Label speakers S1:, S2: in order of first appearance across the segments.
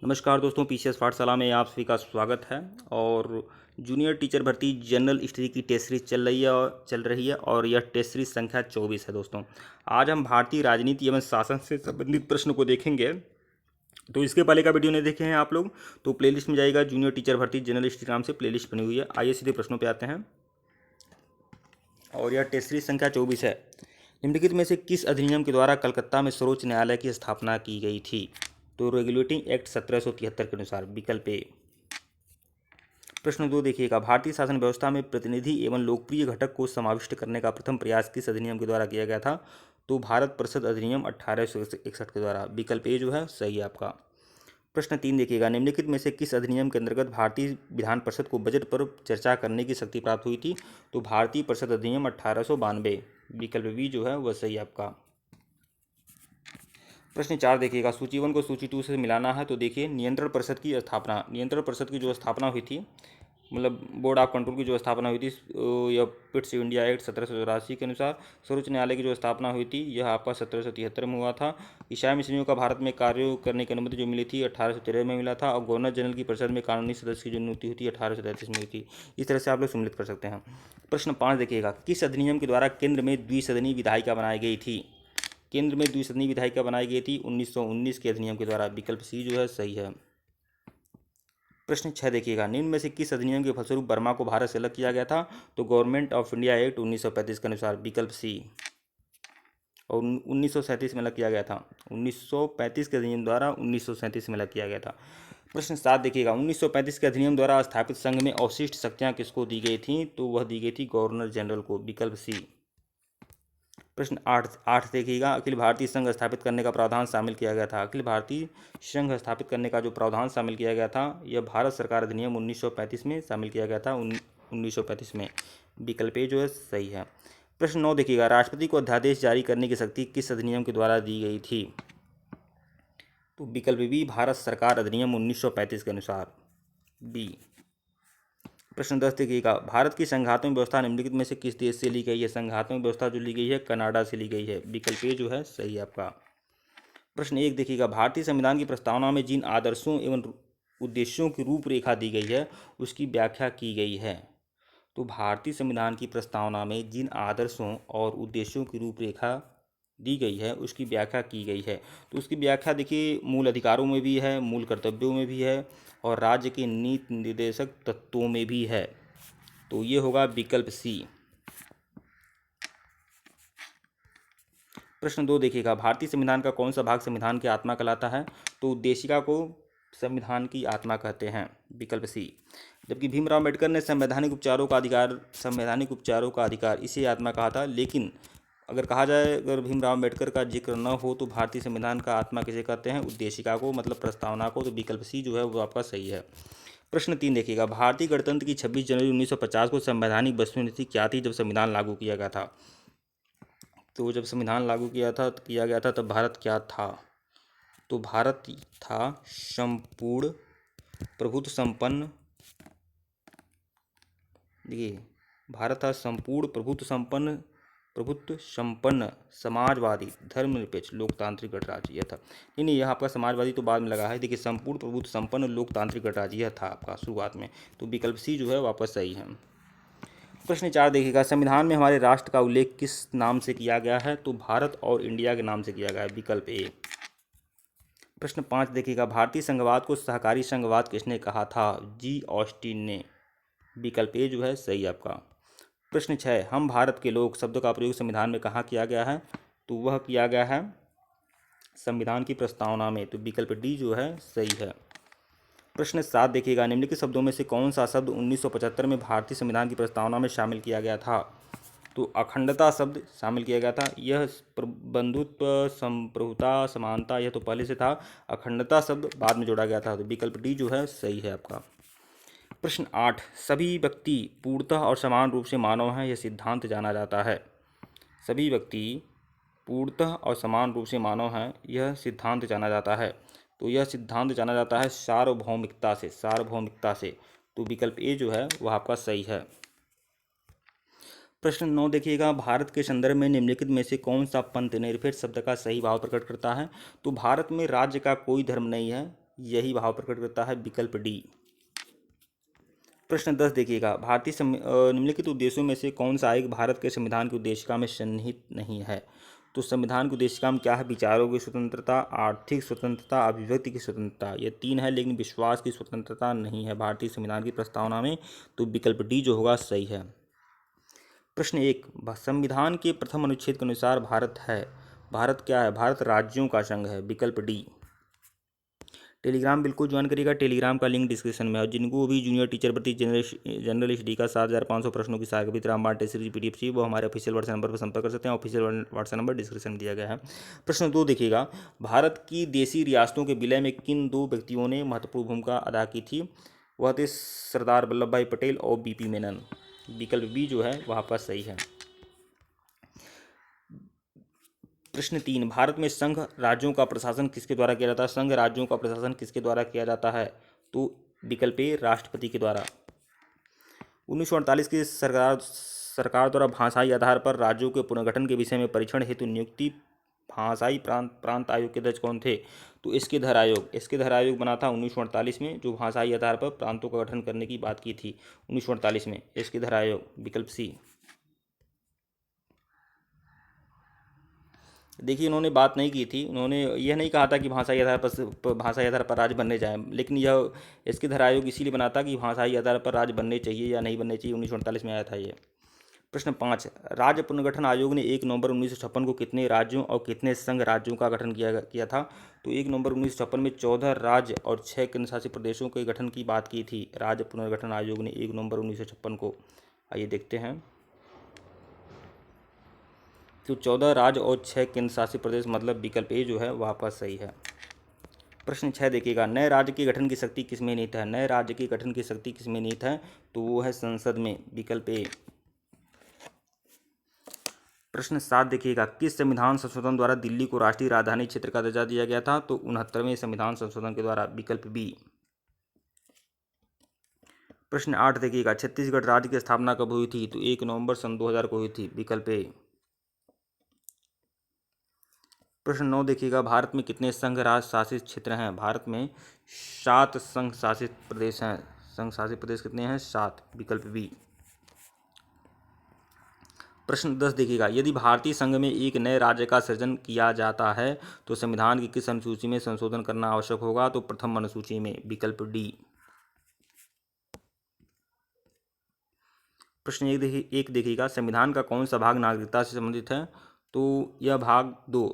S1: नमस्कार दोस्तों, पीसीएस पाठशाला में आप सभी का स्वागत है। और जूनियर टीचर भर्ती जनरल स्टडी की टेस्ट सीरीज चल रही है और यह टेस्ट सीरीज संख्या 24 है। दोस्तों, आज हम भारतीय राजनीति एवं शासन से संबंधित प्रश्न को देखेंगे। तो इसके पहले का वीडियो नहीं देखे हैं आप लोग तो प्लेलिस्ट में जाइएगा, जूनियर टीचर भर्ती जनरल स्टडी नाम से प्लेलिस्ट बनी हुई है। आइए सीधे प्रश्नों पर आते हैं और यह टेस्ट सीरीज संख्या 24 है। निम्नलिखित में से किस अधिनियम के द्वारा कलकत्ता में सर्वोच्च न्यायालय की स्थापना की गई थी? तो रेगुलेटिंग एक्ट 1773 के अनुसार विकल्प ए। प्रश्न 2 देखिएगा, भारतीय शासन व्यवस्था में प्रतिनिधि एवं लोकप्रिय घटक को समाविष्ट करने का प्रथम प्रयास किस अधिनियम के द्वारा किया गया था? तो भारत परिषद अधिनियम 1861 के द्वारा। विकल्प ए जो है सही है आपका। प्रश्न 3 देखिएगा, निम्नलिखित में से किस अधिनियम के अंतर्गत भारतीय विधान परिषद को बजट पर चर्चा करने की शक्ति प्राप्त हुई थी? तो भारतीय परिषद अधिनियम 1892। विकल्प बी जो है वह सही है आपका। प्रश्न 4 देखिएगा, सूची 1 को सूची 2 से मिलाना है। तो देखिए, नियंत्रण परिषद की जो स्थापना हुई थी, मतलब बोर्ड ऑफ कंट्रोल की जो स्थापना हुई थी, यह पिट्स इंडिया एक्ट 1784 के अनुसार। सर्वोच्च न्यायालय की जो स्थापना हुई थी यह आपका 1773 में हुआ था। ईसाई मिशनरियों का भारत में कार्य करने की अनुमति जो मिली थी 1813 में मिला था। और गवर्नर जनरल की परिषद में कानूनी सदस्य की जो नियुक्ति हुई थी 1833 में हुई थी। इस तरह से आप लोग सम्मिलित कर सकते हैं। प्रश्न 5 देखिएगा, किस अधिनियम के द्वारा केंद्र में द्विसदनीय विधायिका बनाई गई थी? केंद्र में द्विसदनीय विधायिका बनाई गई थी 1919 के अधिनियम के द्वारा। विकल्प सी जो है सही है। प्रश्न 6 देखिएगा, निम्न में से किस अधिनियम के फलस्वरूप बर्मा को भारत से अलग किया गया था? तो गवर्नमेंट ऑफ इंडिया एक्ट 1935 के अनुसार। विकल्प सी। और 1937 में अलग किया गया था। 1935 के अधिनियम द्वारा 1937 में अलग किया गया था। प्रश्न 7 देखिएगा, 1935 के अधिनियम द्वारा स्थापित संघ में अवशिष्ट शक्तियाँ किसको दी गई थी? तो वह दी गई थी गवर्नर जनरल को। विकल्प सी। प्रश्न 8 देखिएगा, अखिल भारतीय संघ स्थापित करने का प्रावधान शामिल किया गया था। अखिल भारतीय संघ स्थापित करने का जो प्रावधान शामिल किया गया था यह भारत सरकार अधिनियम 1935 में शामिल किया गया था। 1935 में। विकल्प ए जो है सही है। प्रश्न 9 देखिएगा, राष्ट्रपति को अध्यादेश जारी करने की शक्ति किस अधिनियम के द्वारा दी गई थी? तो विकल्प बी, भारत सरकार अधिनियम 1935 के अनुसार। बी। प्रश्न 10 देखिएगा, भारत की संघात्मक व्यवस्था निम्नलिखित में से किस देश से ली गई है? संघात्मक व्यवस्था जो ली गई है कनाडा से ली गई है। विकल्प ए जो है सही है आपका। प्रश्न 1 देखिएगा, भारतीय संविधान की प्रस्तावना में जिन आदर्शों एवं उद्देश्यों की रूपरेखा दी गई है उसकी व्याख्या की गई है। तो भारतीय संविधान की प्रस्तावना में जिन आदर्शों और उद्देश्यों की रूपरेखा दी गई है उसकी व्याख्या की गई है। तो उसकी व्याख्या देखिए, मूल अधिकारों में भी है, मूल कर्तव्यों में भी है और राज्य के नीति निर्देशक तत्वों में भी है। तो ये होगा विकल्प सी। प्रश्न 2 देखिएगा, भारतीय संविधान का कौन सा भाग संविधान की आत्मा कहलाता है? तो उद्देशिका को संविधान की आत्मा कहते हैं। विकल्प सी। जबकि भीमराव अम्बेडकर ने संवैधानिक उपचारों का अधिकार इसे आत्मा कहा था। लेकिन अगर कहा जाए, अगर भीमराव अम्बेडकर का जिक्र न हो तो भारतीय संविधान का आत्मा किसे कहते हैं? उद्देशिका को, मतलब प्रस्तावना को। तो विकल्प सी जो है वो आपका सही है। प्रश्न 3 देखिएगा, भारतीय गणतंत्र की 26 जनवरी 1950 को संवैधानिक वस्तुनीति क्या थी जब संविधान लागू किया गया था? तो जब संविधान लागू किया गया था तब भारत क्या था? तो भारत था संपूर्ण प्रभुत्व संपन्न। देखिए, भारत था संपूर्ण प्रभुत्व संपन्न समाजवादी धर्मनिरपेक्ष लोकतांत्रिक गणराज्य। यह था। नहीं, यह आपका समाजवादी तो बाद में लगा है। देखिए, संपूर्ण प्रभुत्व संपन्न लोकतांत्रिक गणराज्य यह था आपका शुरुआत में। तो विकल्प सी जो है वापस सही है। प्रश्न 4 देखिएगा, संविधान में हमारे राष्ट्र का उल्लेख किस नाम से किया गया है? तो भारत और इंडिया के नाम से किया गया है। विकल्प ए। प्रश्न 5 देखिएगा, भारतीय संघवाद को सहकारी संघवाद किसने कहा था? जी ऑस्टिन ने। विकल्प ए जो है सही आपका। प्रश्न 6, हम भारत के लोग शब्द का प्रयोग संविधान में कहाँ किया गया है? तो वह किया गया है संविधान की प्रस्तावना में। तो विकल्प डी जो है सही है। प्रश्न 7 देखिएगा, निम्नलिखित शब्दों में से कौन सा शब्द 1975 में भारतीय संविधान की प्रस्तावना में शामिल किया गया था? तो अखंडता शब्द शामिल किया गया था। यह बंधुत्व, संप्रभुता, समानता यह तो पहले से था। अखंडता शब्द बाद में जोड़ा गया था। तो विकल्प डी जो है सही है आपका। प्रश्न 8, सभी व्यक्ति पूर्णतः और समान रूप से मानव हैं, यह सिद्धांत जाना जाता है। सभी व्यक्ति पूर्णतः और समान रूप से मानव हैं, यह सिद्धांत जाना जाता है। तो यह सिद्धांत जाना जाता है सार्वभौमिकता से। तो विकल्प ए जो है वह आपका सही है। प्रश्न 9 देखिएगा, भारत के संदर्भ में निम्नलिखित में से कौन सा पंथ निरपेक्ष शब्द का सही भाव प्रकट करता है? तो भारत में राज्य का कोई धर्म नहीं है, यही भाव प्रकट करता है, विकल्प डी। प्रश्न 10 देखिएगा, निम्नलिखित उद्देश्यों में से कौन सा एक भारत के संविधान की उद्देशिका में सन्निहित नहीं है? तो संविधान की उद्देशिका में क्या है? विचारों की स्वतंत्रता, आर्थिक स्वतंत्रता, अभिव्यक्ति की स्वतंत्रता, ये 3 है, लेकिन विश्वास की स्वतंत्रता नहीं है भारतीय संविधान की प्रस्तावना में, तो विकल्प डी जो होगा सही है। प्रश्न 1, संविधान के प्रथम अनुच्छेद के अनुसार भारत क्या है? भारत राज्यों का संघ है, विकल्प डी। टेलीग्राम बिल्कुल ज्वाइन करिएगा, टेलीग्राम का लिंक डिस्क्रिप्शन में है। और जिनको भी जूनियर टीचर भर्ती जनरल स्टडी का 7500 प्रश्नों की सारगर्भित रामबाण टेस्ट सीरीज PDF चाहिए, वो हमारे ऑफिशियल व्हाट्सएप नंबर पर संपर्क कर सकते हैं। ऑफिशियल व्हाट्सएप नंबर डिस्क्रिप्शन में दिया गया है। प्रश्न 2 देखिएगा, भारत की देशी रियासतों के विलय में किन 2 व्यक्तियों ने महत्वपूर्ण भूमिका अदा की थी? वह थे सरदार वल्लभ भाई पटेल और BP मेनन, विकल्प बी जो है वह आपका सही है। प्रश्न 3, भारत में संघ राज्यों का प्रशासन किसके द्वारा किया जाता है? संघ राज्यों का प्रशासन किसके द्वारा किया जाता है? तो विकल्प ए, राष्ट्रपति के द्वारा। 1948 की सरकार द्वारा भाषाई आधार पर राज्यों के पुनर्गठन के विषय में परीक्षण हेतु नियुक्ति भाषाई प्रांत आयोग के अध्यक्ष कौन थे? तो इसके धर आयोग बना था 1948 में, जो भाषाई आधार पर प्रांतों का गठन करने की बात की थी 1948 में, इसके धर आयोग, विकल्प सी। देखिए, उन्होंने बात नहीं की थी, उन्होंने यह नहीं कहा था कि भाषाई आधार पर राज्य बनने जाएं, लेकिन यह इसके धर आयोग इसीलिए बना था कि भाषाई आधार पर राज्य बनने चाहिए या नहीं बनने चाहिए, 1948 में आया था ये। प्रश्न 5, राज्य पुनर्गठन आयोग ने 1 नवंबर 1956 को कितने राज्यों और कितने संघ राज्यों का गठन किया था? तो 1 नवंबर 1956 में 14 राज्य और 6 केंद्रशासित प्रदेशों के गठन की बात की थी राज्य पुनर्गठन आयोग ने 1 नवंबर 1956 को। आइए देखते हैं, तो 14 राज्य और 6 केंद्र शासित प्रदेश, मतलब विकल्प ए जो है वह आपका सही है। प्रश्न 6 देखिएगा, नए राज्य के गठन की शक्ति किसमें निहित है? नए राज्य की गठन की शक्ति किसमें निहित है? तो वो है संसद में, विकल्प ए। प्रश्न 7 देखिएगा, किस संविधान संशोधन द्वारा दिल्ली को राष्ट्रीय राजधानी क्षेत्र का दर्जा दिया गया था? तो 69वें संविधान संशोधन के द्वारा, विकल्प बी। प्रश्न 8 देखिएगा, छत्तीसगढ़ राज्य की स्थापना कब हुई थी? तो 1 नवंबर सन 2000 को हुई थी, विकल्प ए। प्रश्न 9 देखिएगा, भारत में कितने संघ राज शासित क्षेत्र हैं? भारत में 7 संघ शासित प्रदेश हैं। संघ शासित प्रदेश कितने हैं? 7, विकल्प बी। प्रश्न 10 देखिएगा, यदि भारतीय संघ में एक नए राज्य का सृजन किया जाता है तो संविधान की किस अनुसूची में संशोधन करना आवश्यक होगा? तो प्रथम अनुसूची में, विकल्प डी। प्रश्न 1 देखिएगा, संविधान का कौन सा भाग नागरिकता से संबंधित है? तो यह भाग 2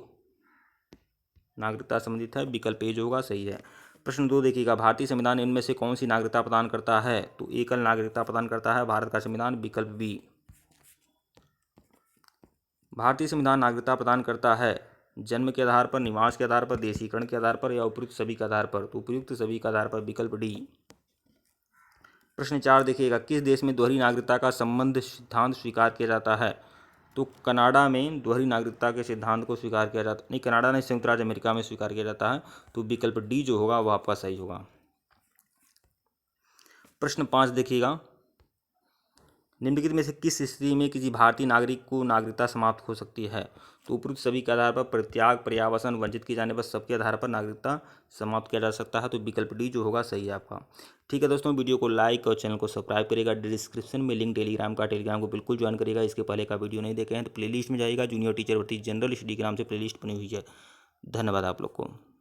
S1: नागरिकता संबंधित है, विकल्प ए जो होगा सही है। प्रश्न 2 देखिएगा, भारतीय संविधान इनमें से कौन सी नागरिकता प्रदान करता है? तो एकल नागरिकता प्रदान करता है भारत का संविधान, विकल्प बी। भारतीय संविधान नागरिकता प्रदान करता है जन्म के आधार पर, निवास के आधार पर, देशीकरण के आधार पर या उपयुक्त सभी के आधार पर? तो उपयुक्त सभी के आधार पर, विकल्प डी। प्रश्न 4 देखिएगा, किस देश में दोहरी नागरिकता का संबंध सिद्धांत स्वीकार किया जाता है? तो कनाडा में दोहरी नागरिकता के सिद्धांत को स्वीकार किया जाता नहीं, कनाडा ने संयुक्त राज्य अमेरिका में स्वीकार किया जाता है, तो विकल्प डी जो होगा वह आपका सही होगा। प्रश्न 5 देखिएगा, निम्नलिखित में से किस स्थिति में किसी भारतीय नागरिक को नागरिकता समाप्त हो सकती है? तो उपयुक्त सभी के आधार पर, परित्याग, पर्यावसन, वंचित किए जाने पर, सबके आधार पर नागरिकता समाप्त किया जा सकता है, तो विकल्प डी जो होगा सही है आपका। ठीक है दोस्तों, वीडियो को लाइक और चैनल को सब्सक्राइब करिएगा। डिस्क्रिप्शन में लिंक टेलीग्राम को बिल्कुल ज्वाइन करिएगा। इसके पहले का वीडियो नहीं देखे हैं तो प्लेलिस्ट में जाइएगा, जूनियर टीचर भर्ती जनरल स्टडी के नाम से प्लेलिस्ट बनी हुई है। धन्यवाद आप लोग को।